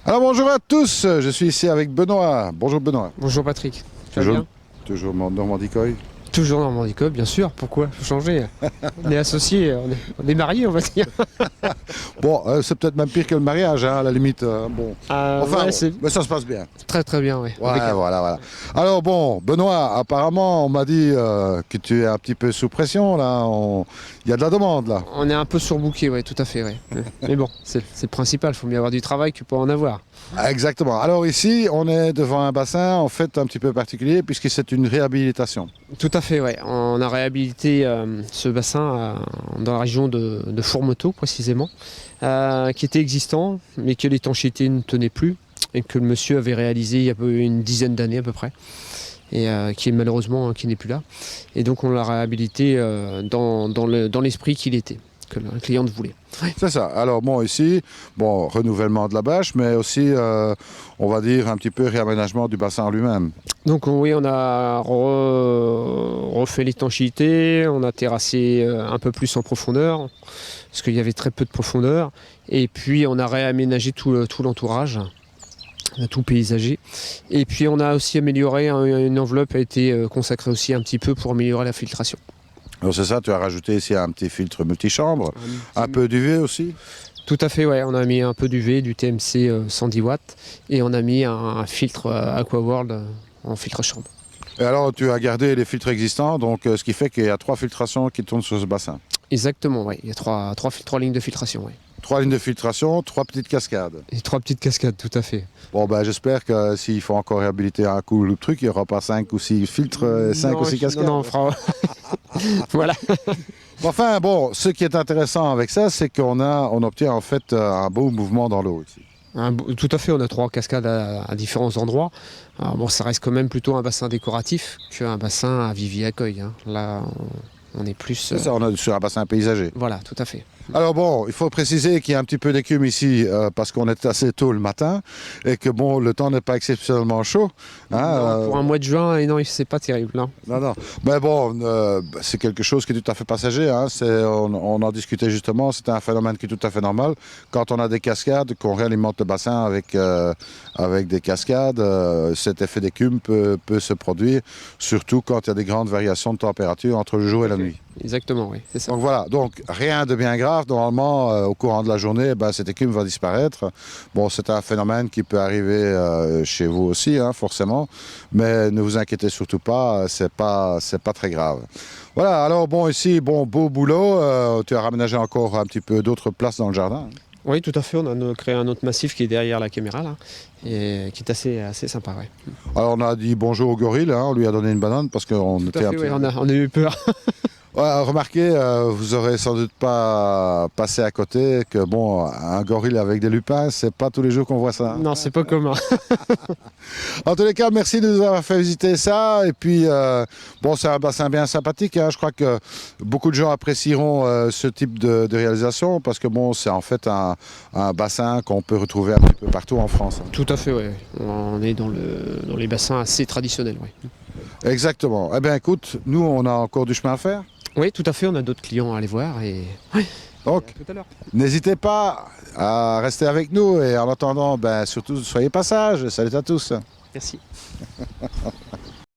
Alors bonjour à tous, je suis ici avec Benoît. Bonjour Benoît. Bonjour Patrick. Tu vas bien ? Toujours Normandicoy. Toujours Normandicoy, bien sûr. Pourquoi ? Faut changer. On est associés, on est mariés, on va dire. Bon, c'est peut-être même pire que le mariage, hein, à la limite. Bon. Enfin, ouais, mais ça se passe bien. Très très bien, oui. Ouais, voilà. Alors bon, Benoît, apparemment, on m'a dit que tu es un petit peu sous pression, là. Il y a de la demande, là. On est un peu surbooké, oui, tout à fait, oui. Mais bon, c'est le principal, il faut mieux avoir du travail que pour en avoir. Exactement. Alors ici, on est devant un bassin, en fait, un petit peu particulier, puisque c'est une réhabilitation. Tout à fait, oui. On a réhabilité ce bassin dans la région de Fourmeteau, précisément, qui était existant, mais que l'étanchéité ne tenait plus, et que le monsieur avait réalisé il y a une dizaine d'années à peu près, et qui est malheureusement qui n'est plus là. Et donc on l'a réhabilité dans l'esprit qu'il était, que le client voulait. Ouais. C'est ça. Alors bon, ici, renouvellement de la bâche, mais aussi, on va dire, un petit peu réaménagement du bassin en lui-même. Donc oui, on a refait l'étanchéité, on a terrassé un peu plus en profondeur, parce qu'il y avait très peu de profondeur, et puis on a réaménagé tout l'entourage. On a tout paysagé. Et puis on a aussi amélioré, une enveloppe a été consacrée aussi un petit peu pour améliorer la filtration. Alors c'est ça, tu as rajouté ici un petit filtre multichambre, un peu d'UV aussi ? Tout à fait, ouais. On a mis un peu d'UV, du TMC 110 watts, et on a mis un filtre AquaWorld en filtre chambre. Et alors tu as gardé les filtres existants, donc ce qui fait qu'il y a 3 filtrations qui tournent sur ce bassin. Exactement, oui. Il y a trois lignes de filtration, oui. 3 lignes de filtration, 3 petites cascades. Et 3 petites cascades, tout à fait. Bon, j'espère que s'il faut encore réhabiliter un coup le truc, il n'y aura pas 5 ou 6 filtres, 5 ou 6 cascades. Non, on fera... Voilà. Enfin, ce qui est intéressant avec ça, c'est qu'on obtient en fait un beau mouvement dans l'eau ici. Tout à fait, on a 3 cascades à différents endroits. Alors bon, ça reste quand même plutôt un bassin décoratif qu'un bassin à vivier-accueil, hein. Là, on est plus... C'est ça, on est sur un bassin paysager. Voilà, tout à fait. Alors bon, il faut préciser qu'il y a un petit peu d'écume ici parce qu'on est assez tôt le matin et que bon, le temps n'est pas exceptionnellement chaud. Hein, Non, pour un mois de juin, et non, c'est pas terrible, hein. Non. Mais bon, c'est quelque chose qui est tout à fait passager. Hein. On en discutait justement, c'est un phénomène qui est tout à fait normal. Quand on a des cascades, qu'on réalimente le bassin avec des cascades, cet effet d'écume peut se produire, surtout quand il y a des grandes variations de température entre le jour et la nuit. Exactement, oui, c'est ça. Donc voilà, donc rien de bien grave. Normalement, au courant de la journée, cette écume va disparaître. Bon, c'est un phénomène qui peut arriver chez vous aussi, hein, forcément. Mais ne vous inquiétez surtout pas, c'est pas très grave. Voilà, alors bon, ici, beau boulot. Tu as raménagé encore un petit peu d'autres places dans le jardin. Oui, tout à fait. On a créé un autre massif qui est derrière la caméra, là, et qui est assez sympa, ouais. Alors on a dit bonjour au gorille, hein, on lui a donné une banane parce qu'on était un Tout à petit... fait, oui, on a eu peur. Ouais, remarquez, vous aurez sans doute pas passé à côté que bon, un gorille avec des lupins, c'est pas tous les jours qu'on voit ça. Non, c'est pas commun. En tous les cas, merci de nous avoir fait visiter ça. Et puis, bon, c'est un bassin bien sympathique, hein. Je crois que beaucoup de gens apprécieront ce type de réalisation parce que bon, c'est en fait un bassin qu'on peut retrouver un petit peu partout en France. Tout à fait, oui. On est dans les bassins assez traditionnels, oui. Exactement. Eh bien, écoute, nous, on a encore du chemin à faire. Oui, tout à fait. On a d'autres clients à aller voir et... Donc, tout à l'heure. n'hésitez pas à rester avec nous et en attendant, surtout, soyez pas sages. Salut à tous. Merci.